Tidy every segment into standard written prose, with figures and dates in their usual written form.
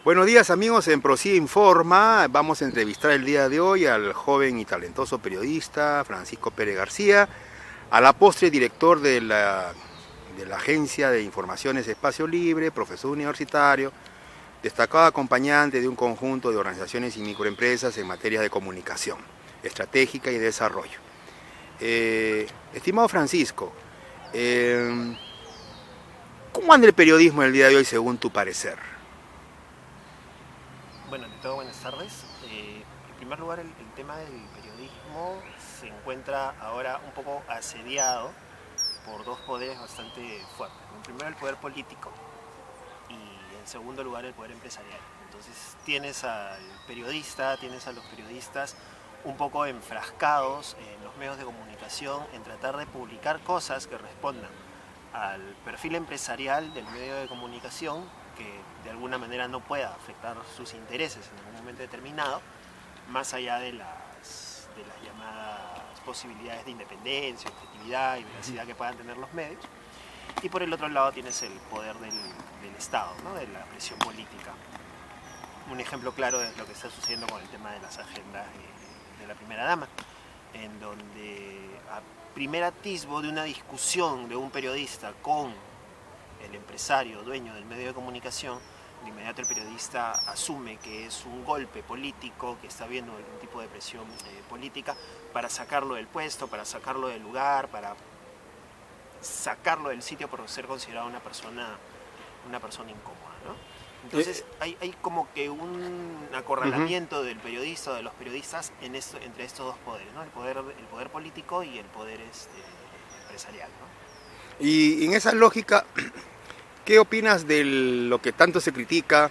Buenos días amigos, en ProSí Informa vamos a entrevistar el día de hoy al joven y talentoso periodista Francisco Pérez García, a la postre director de la Agencia de Informaciones Espacio Libre, profesor universitario, destacado acompañante de un conjunto de organizaciones y microempresas en materia de comunicación estratégica y desarrollo. Estimado Francisco, ¿cómo anda el periodismo el día de hoy según tu parecer? Bueno, ante todo, buenas tardes. En primer lugar, el tema del periodismo se encuentra ahora un poco asediado por dos poderes bastante fuertes. En primero, el poder político y en segundo lugar, el poder empresarial. Entonces tienes al periodista, tienes a los periodistas un poco enfrascados en los medios de comunicación, en tratar de publicar cosas que respondan al perfil empresarial del medio de comunicación, que de alguna manera no pueda afectar sus intereses en algún momento determinado, más allá de las llamadas posibilidades de independencia, objetividad y veracidad que puedan tener los medios. Y por el otro lado tienes el poder del Estado, ¿no? De la presión política. Un ejemplo claro es lo que está sucediendo con el tema de las agendas de la primera dama, en donde a primer atisbo de una discusión de un periodista con el empresario, dueño del medio de comunicación, de inmediato el periodista asume que es un golpe político, que está viendo algún tipo de presión política para sacarlo del puesto, para sacarlo del lugar, para sacarlo del sitio por ser considerado una persona incómoda, ¿no? Entonces hay como que un acorralamiento del periodista o de los periodistas entre estos dos poderes, ¿no? El poder político y el poder empresarial, ¿no? Y en esa lógica, ¿qué opinas de lo que tanto se critica,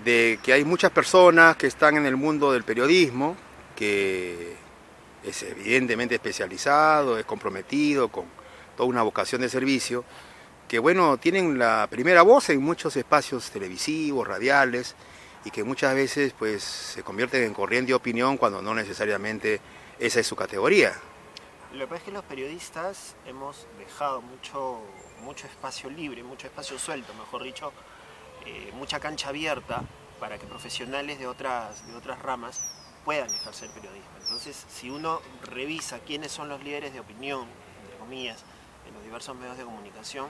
de que hay muchas personas que están en el mundo del periodismo, que es evidentemente especializado, es comprometido con toda una vocación de servicio, que bueno, tienen la primera voz en muchos espacios televisivos, radiales, y que muchas veces pues se convierten en corriente de opinión cuando no necesariamente esa es su categoría? Lo que pasa es que los periodistas hemos dejado mucho espacio libre, mucho espacio suelto, mejor dicho, mucha cancha abierta para que profesionales de otras ramas puedan ejercer periodismo. Entonces, si uno revisa quiénes son los líderes de opinión, entre comillas, en los diversos medios de comunicación,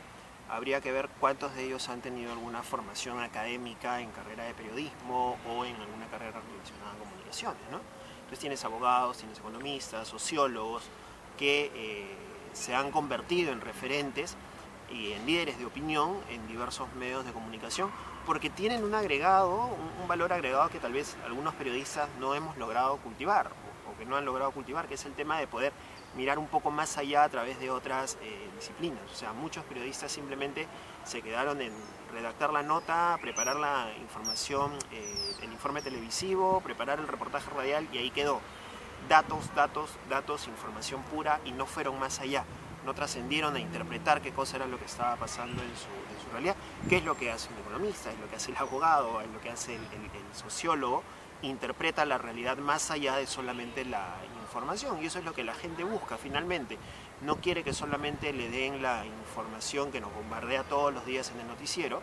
habría que ver cuántos de ellos han tenido alguna formación académica en carrera de periodismo o en alguna carrera relacionada a comunicaciones, ¿no? Entonces tienes abogados, tienes economistas, sociólogos, que se han convertido en referentes y en líderes de opinión en diversos medios de comunicación, porque tienen un valor agregado que tal vez algunos periodistas no hemos logrado cultivar, o que no han logrado cultivar, que es el tema de poder mirar un poco más allá a través de otras disciplinas. O sea, muchos periodistas simplemente se quedaron en redactar la nota, preparar la información, el informe televisivo, preparar el reportaje radial y ahí quedó. Datos, información pura, y no fueron más allá, no trascendieron a interpretar qué cosa era lo que estaba pasando en su realidad, qué es lo que hace un economista, es lo que hace el abogado, es lo que hace el sociólogo, interpreta la realidad más allá de solamente la información, y eso es lo que la gente busca finalmente. No quiere que solamente le den la información que nos bombardea todos los días en el noticiero,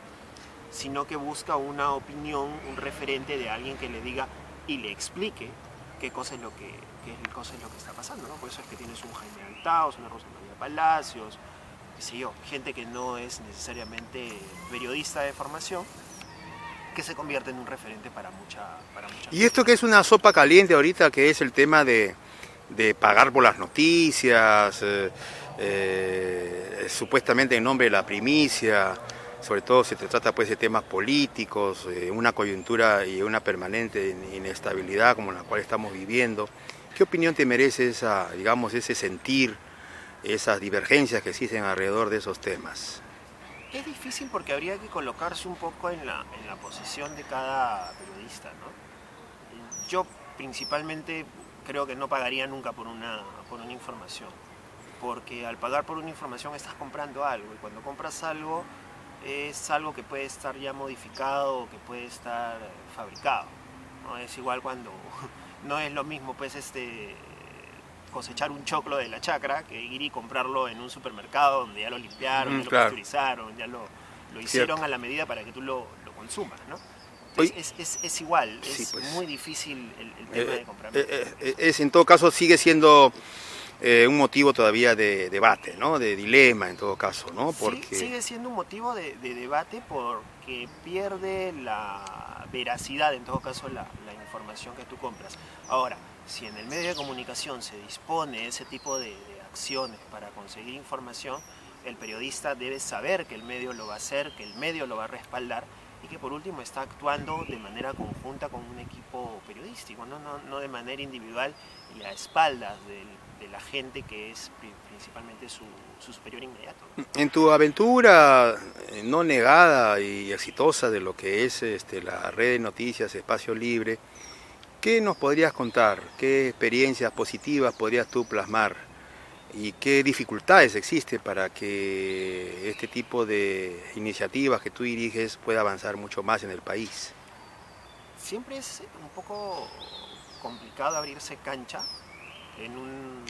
sino que busca una opinión, un referente de alguien que le diga y le explique qué cosa es lo que está pasando, ¿no? Por eso es que tienes un Jaime Altaos, una Rosa María Palacios, qué sé yo, gente que no es necesariamente periodista de formación, que se convierte en un referente para mucha Y esto que es una sopa caliente ahorita, que es el tema de pagar por las noticias, supuestamente en nombre de la primicia, sobre todo si se trata pues de temas políticos, una coyuntura y una permanente inestabilidad como la cual estamos viviendo. ¿Qué opinión te merece ese sentir, esas divergencias que existen alrededor de esos temas? Es difícil porque habría que colocarse un poco en la posición de cada periodista, ¿no? Yo principalmente creo que no pagaría nunca por una información, porque al pagar por una información estás comprando algo, y cuando compras algo es algo que puede estar ya modificado o que puede estar fabricado, ¿no? Es igual cuando no es lo mismo pues cosechar un choclo de la chacra que ir y comprarlo en un supermercado donde ya lo limpiaron, ya lo Claro. pasteurizaron, ya lo hicieron a la medida para que tú lo consumas, ¿no? Oye, Es igual, sí, es pues. muy difícil el tema de comprar. En todo caso sigue siendo un motivo todavía de debate, ¿no? De dilema en todo caso, ¿no? Sí, Porque sigue siendo un motivo de debate porque pierde la veracidad, en todo caso, la información que tú compras. Ahora, si en el medio de comunicación se dispone ese tipo de acciones para conseguir información, el periodista debe saber que el medio lo va a hacer, que el medio lo va a respaldar y que por último está actuando de manera conjunta con un equipo periodístico, no de manera individual y a espaldas de la gente que es principalmente su superior inmediato. en tu aventura no negada y exitosa de lo que es la red de noticias Espacio Libre, ¿qué nos podrías contar? ¿Qué experiencias positivas podrías tú plasmar? ¿Y qué dificultades existe para que este tipo de iniciativas que tú diriges pueda avanzar mucho más en el país? Siempre es un poco complicado abrirse cancha en un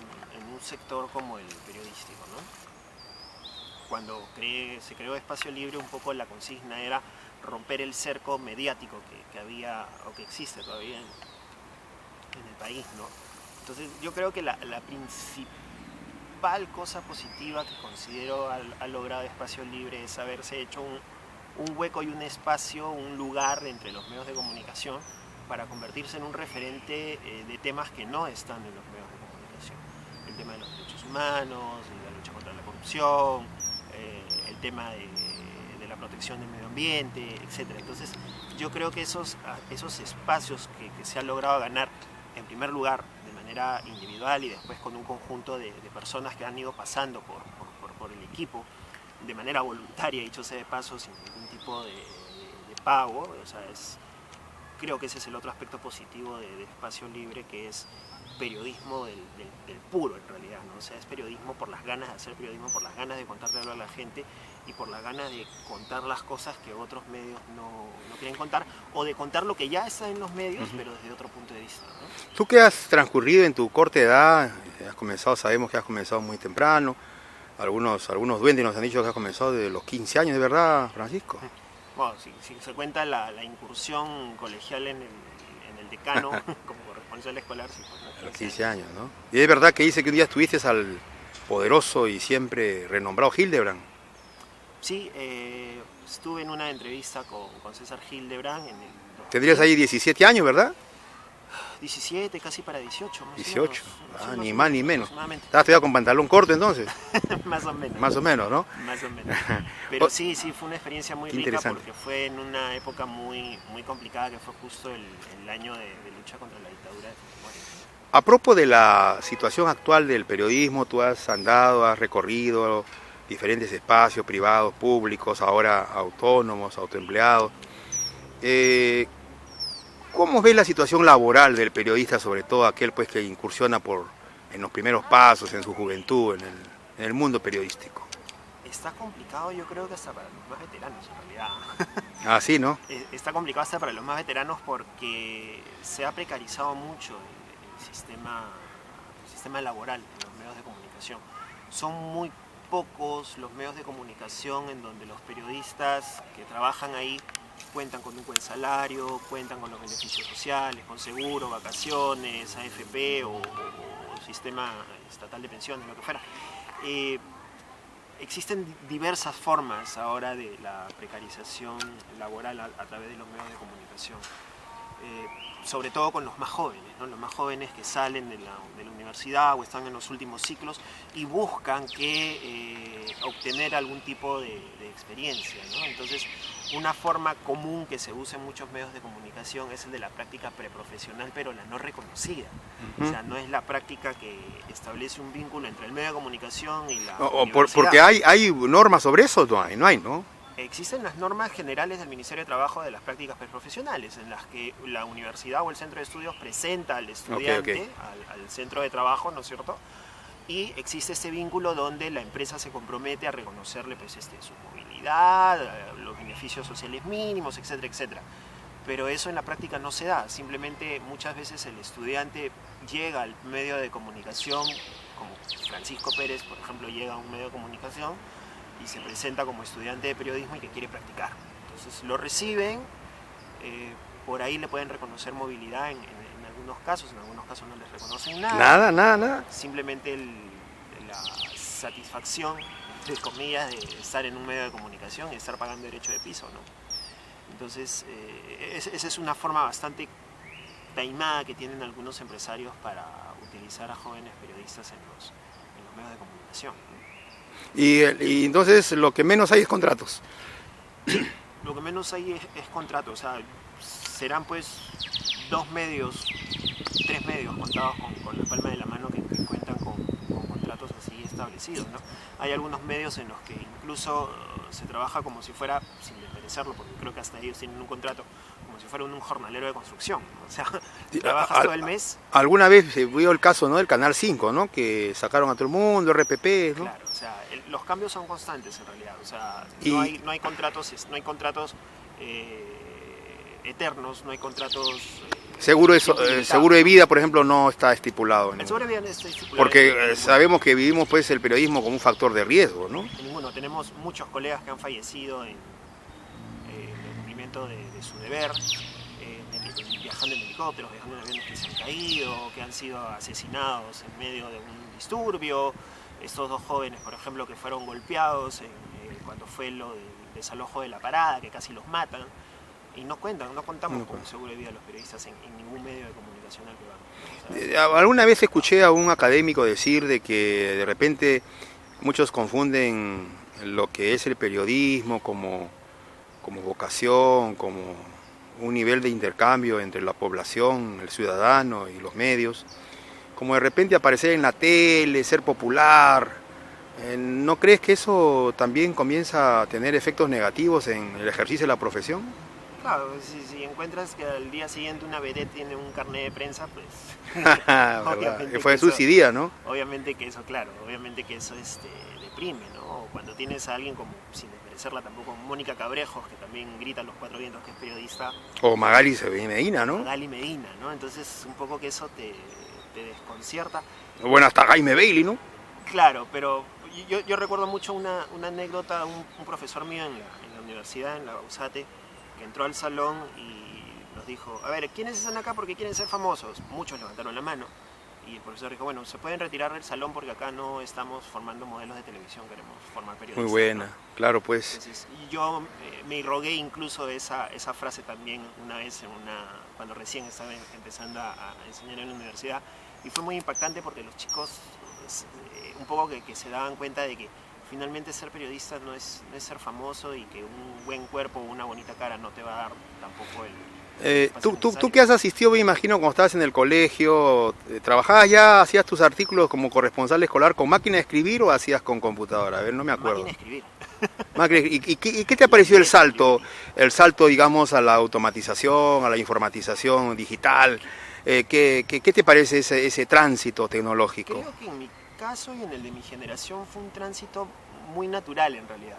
sector como el periodístico, ¿no? Cuando se creó Espacio Libre, un poco la consigna era romper el cerco mediático que había o que existe todavía en el país, ¿no? Entonces yo creo que la principal cosa positiva que considero ha logrado Espacio Libre es haberse hecho un hueco y un espacio, un lugar entre los medios de comunicación para convertirse en un referente de temas que no están en los medios de comunicación. El tema de los derechos humanos, la lucha contra la corrupción, el tema de la protección del medio ambiente, etc. Entonces yo creo que esos espacios que se ha logrado ganar, en primer lugar de manera individual y después con un conjunto de personas que han ido pasando por el equipo, de manera voluntaria, dicho sea de paso, sin ningún tipo de pago. O sea, creo que ese es el otro aspecto positivo de Espacio Libre, que es periodismo del puro en realidad, ¿no? O sea, es periodismo por las ganas de hacer periodismo, por las ganas de contarle a la gente y por las ganas de contar las cosas que otros medios no quieren contar, o de contar lo que ya está en los medios, pero desde otro punto de vista, ¿no? Tú que has transcurrido en tu corta edad, has comenzado, sabemos que has comenzado muy temprano, algunos duendes nos han dicho que has comenzado desde los 15 años, ¿de verdad, Francisco? Bueno, si se cuenta la incursión colegial en el decano como corresponsal escolar, sí, A los 15 años, ¿no? Y es verdad que dice que un día estuviste al poderoso y siempre renombrado Hildebrand. Sí, estuve en una entrevista con César Hildebrand en el Tendrías ahí 17 años, ¿verdad? 17, casi para 18, más 18, o menos, ni más ni menos. aproximadamente. Estabas todavía con pantalón corto entonces, Más o menos. más o menos, ¿no? Más o menos. Pero sí, fue una experiencia muy Qué rica interesante. porque fue en una época muy complicada, que fue justo el año de lucha contra la dictadura de Fujimori. A propósito de la situación actual del periodismo, tú has andado, has recorrido diferentes espacios privados, públicos, ahora autónomos, autoempleados. ¿Cómo ves la situación laboral del periodista, sobre todo aquel pues, que incursiona en los primeros pasos, en su juventud, en el mundo periodístico? Está complicado, yo creo que hasta para los más veteranos en realidad. Ah, sí, ¿no? Está complicado hasta para los más veteranos porque se ha precarizado mucho el sistema laboral en los medios de comunicación. Son muy pocos los medios de comunicación en donde los periodistas que trabajan ahí cuentan con un buen salario, cuentan con los beneficios sociales, con seguro, vacaciones, AFP o sistema estatal de pensiones, lo que fuera. Existen diversas formas ahora de la precarización laboral a través de los medios de comunicación, sobre todo con los más jóvenes, ¿no? Los más jóvenes que salen de la universidad o están en los últimos ciclos y buscan obtener algún tipo de experiencia, ¿no? Entonces, una forma común que se usa en muchos medios de comunicación es el de la práctica preprofesional, pero la no reconocida. O sea, no es la práctica que establece un vínculo entre el medio de comunicación y la universidad. Porque hay normas sobre eso, no hay, ¿no? Existen las normas generales del Ministerio de Trabajo de las prácticas preprofesionales, en las que la universidad o el centro de estudios presenta al estudiante, al centro de trabajo, ¿no es cierto? Y existe ese vínculo donde la empresa se compromete a reconocerle pues, su movilidad, los beneficios sociales mínimos, etcétera, etcétera. Pero eso en la práctica no se da, simplemente muchas veces el estudiante llega al medio de comunicación, como Francisco Pérez, por ejemplo, llega a un medio de comunicación y se presenta como estudiante de periodismo y que quiere practicar. Entonces lo reciben, por ahí le pueden reconocer movilidad en algunos casos no les reconocen nada. Nada. Simplemente la satisfacción, entre comillas, de estar en un medio de comunicación y estar pagando derecho de piso, ¿no? Entonces, esa es una forma bastante taimada que tienen algunos empresarios para utilizar a jóvenes periodistas en los medios de comunicación, ¿no? Y entonces lo que menos hay es contratos. Lo que menos hay es contrato, o sea, serán pues 2 medios, 3 medios contados con la palma de la mano que cuentan con contratos así establecidos, ¿no? Hay algunos medios en los que incluso se trabaja como si fuera, sin desmerecerlo, porque creo que hasta ellos tienen un contrato, como si fuera un jornalero de construcción, ¿no? O sea, trabajas todo el mes. Alguna vez se vio el caso, ¿no?, del Canal 5, ¿no?, que sacaron a todo el mundo, RPP, ¿no? Claro, o sea, los cambios son constantes en realidad, o sea, no hay contratos eternos, no hay contratos... Seguro de vida, por ejemplo, no está estipulado. El seguro de vida no está estipulado. Porque sabemos que vivimos pues el periodismo como un factor de riesgo, ¿no? Ninguno. Tenemos muchos colegas que han fallecido en el cumplimiento de su deber, viajando en helicópteros, viajando en aviones que se han caído, que han sido asesinados en medio de un disturbio. Estos 2 jóvenes, por ejemplo, que fueron golpeados cuando fue lo del desalojo de la parada, que casi los matan. Y no contamos con seguro de vida los periodistas en ningún medio de comunicación al que vamos. Alguna vez escuché a un académico decir de que de repente muchos confunden lo que es el periodismo como vocación, como un nivel de intercambio entre la población, el ciudadano y los medios, como de repente aparecer en la tele, ser popular. ¿No crees que eso también comienza a tener efectos negativos en el ejercicio de la profesión? Claro, si encuentras que al día siguiente una vedette tiene un carnet de prensa, pues... Fue subsidia, ¿no? Obviamente que eso deprime, ¿no? Cuando tienes a alguien como, sin desmerecerla tampoco, Mónica Cabrejos, que también grita a los 4 vientos que es periodista. O Magali Medina, ¿no? Magali Medina, ¿no? Entonces un poco que eso te desconcierta. Bueno, hasta Jaime Bailey, ¿no? Claro, pero yo recuerdo mucho una anécdota, un profesor mío en la universidad, en la USATE, que entró al salón y nos dijo, a ver, ¿quiénes están acá porque quieren ser famosos? Muchos levantaron la mano y el profesor dijo, bueno, se pueden retirar del salón porque acá no estamos formando modelos de televisión, queremos formar periodistas. Muy buena, ¿no? Claro, pues. Entonces, yo me rogué incluso esa frase también una vez cuando recién estaba empezando a enseñar en la universidad, y fue muy impactante porque los chicos un poco que se daban cuenta de que finalmente ser periodista no es ser famoso, y que un buen cuerpo o una bonita cara no te va a dar tampoco el... Tú que has asistido, me imagino, cuando estabas en el colegio, ¿trabajabas ya, hacías tus artículos como corresponsal escolar con máquina de escribir o hacías con computadora? A ver, no me acuerdo. Máquina de ¿Y escribir. qué te ha parecido el salto, digamos, a la automatización, a la informatización digital? ¿Qué te parece ese tránsito tecnológico? Creo que en mi caso y en el de mi generación fue un tránsito muy natural en realidad.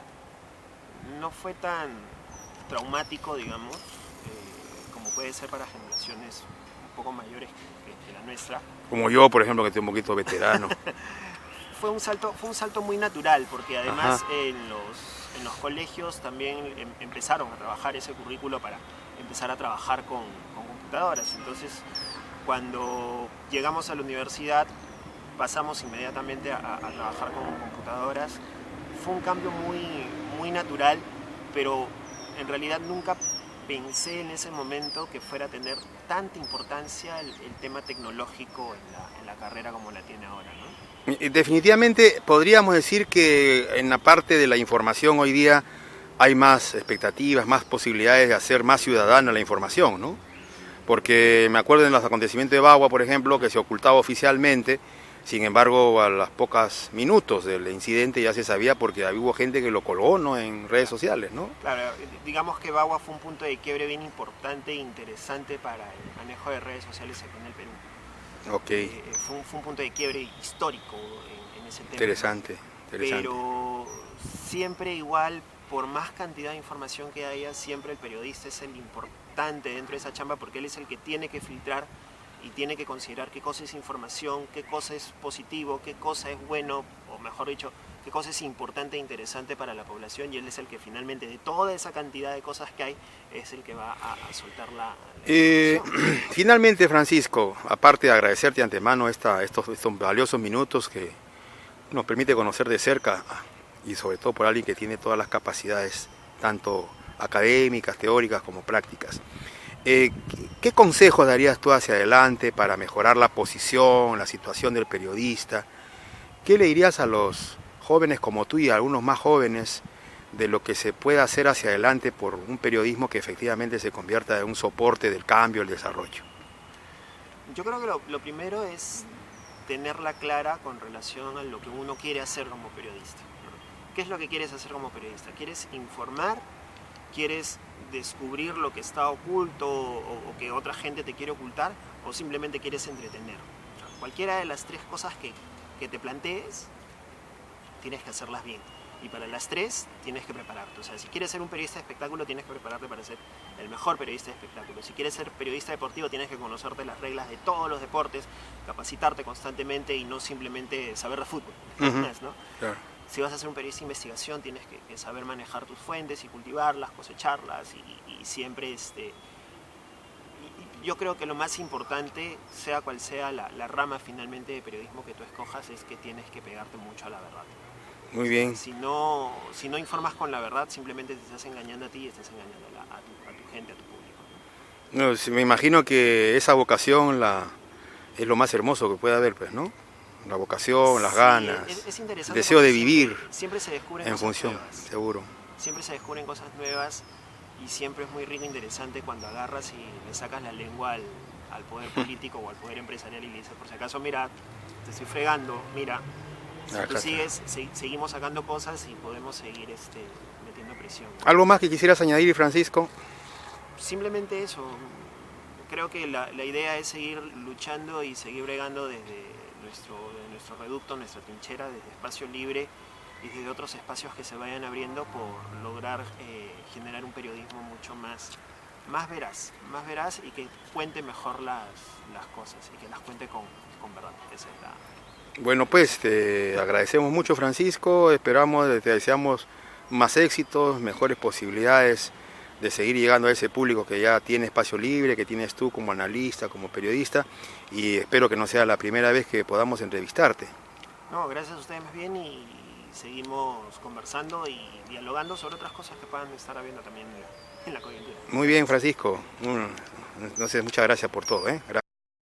No fue tan traumático, digamos, como puede ser para generaciones un poco mayores que la nuestra. Como yo, por ejemplo, que estoy un poquito veterano. Fue un salto muy natural, porque además en los colegios también empezaron a trabajar ese currículo para empezar a trabajar con computadoras. Entonces, cuando llegamos a la universidad, pasamos inmediatamente a trabajar con computadoras. Fue un cambio muy natural, pero en realidad nunca pensé en ese momento que fuera a tener tanta importancia el tema tecnológico en la carrera como la tiene ahora, ¿no? Definitivamente podríamos decir que en la parte de la información hoy día hay más expectativas, más posibilidades de hacer más ciudadana la información, ¿no? Porque me acuerdo en los acontecimientos de Bagua, por ejemplo, que se ocultaba oficialmente. Sin embargo, a los pocos minutos del incidente ya se sabía, porque hubo gente que lo colgó, ¿no?, en redes sociales, ¿no? Claro, digamos que Bagua fue un punto de quiebre bien importante e interesante para el manejo de redes sociales aquí en el Perú. Okay. Fue un punto de quiebre histórico en ese tema. Interesante. Pero siempre igual, por más cantidad de información que haya, siempre el periodista es el importante dentro de esa chamba, porque él es el que tiene que filtrar y tiene que considerar qué cosa es información, qué cosa es positivo, qué cosa es bueno, o mejor dicho, qué cosa es importante e interesante para la población, y él es el que finalmente de toda esa cantidad de cosas que hay es el que va a soltar la información. Finalmente, Francisco, aparte de agradecerte de antemano estos valiosos minutos que nos permite conocer de cerca y sobre todo por alguien que tiene todas las capacidades, tanto académicas, teóricas como prácticas. ¿Qué consejos darías tú hacia adelante para mejorar la posición, la situación del periodista? ¿Qué le dirías a los jóvenes como tú y a algunos más jóvenes de lo que se puede hacer hacia adelante por un periodismo que efectivamente se convierta en un soporte del cambio, el desarrollo? Yo creo que lo primero es tenerla clara con relación a lo que uno quiere hacer como periodista, ¿no? ¿Qué es lo que quieres hacer como periodista? ¿Quieres informar? ¿Quieres descubrir lo que está oculto o que otra gente te quiere ocultar? ¿O simplemente quieres entretener? O sea, cualquiera de las tres cosas que te plantees, tienes que hacerlas bien. Y para las tres tienes que prepararte. O sea, si quieres ser un periodista de espectáculo, tienes que prepararte para ser el mejor periodista de espectáculo. Si quieres ser periodista deportivo, tienes que conocerte las reglas de todos los deportes, capacitarte constantemente y no simplemente saber de fútbol. ¿No? Claro. Si vas a ser un periodista de investigación, tienes que saber manejar tus fuentes y cultivarlas, cosecharlas y siempre... yo creo que lo más importante, sea cual sea la rama finalmente de periodismo que tú escojas, es que tienes que pegarte mucho a la verdad. Muy bien. Si no informas con la verdad, simplemente te estás engañando a ti y estás engañando a tu gente, a tu público. No, me imagino que esa vocación es lo más hermoso que puede haber, pues, ¿no? La vocación, las ganas, es interesante, el deseo de vivir siempre se descubren en cosas función, nuevas. seguro. Siempre se descubren cosas nuevas y siempre es muy rico e interesante cuando agarras y le sacas la lengua al poder político o al poder empresarial y le dices, por si acaso, mira, te estoy fregando, mira, si tú sigues, seguimos sacando cosas y podemos seguir metiendo presión, ¿no? ¿Algo más que quisieras añadir, Francisco? Simplemente eso. Creo que la idea es seguir luchando y seguir bregando desde nuestro reducto, nuestra trinchera, desde Espacio Libre y desde otros espacios que se vayan abriendo por lograr generar un periodismo mucho más veraz y que cuente mejor las cosas y que las cuente con verdad. Esa es la... Bueno, pues te agradecemos mucho, Francisco, te deseamos más éxitos, mejores posibilidades de seguir llegando a ese público que ya tiene Espacio Libre, que tienes tú como analista, como periodista, y espero que no sea la primera vez que podamos entrevistarte. No, gracias a ustedes más bien y seguimos conversando y dialogando sobre otras cosas que puedan estar habiendo también en la coyuntura. Muy bien, Francisco. Entonces, muchas gracias por todo, ¿eh? Gracias.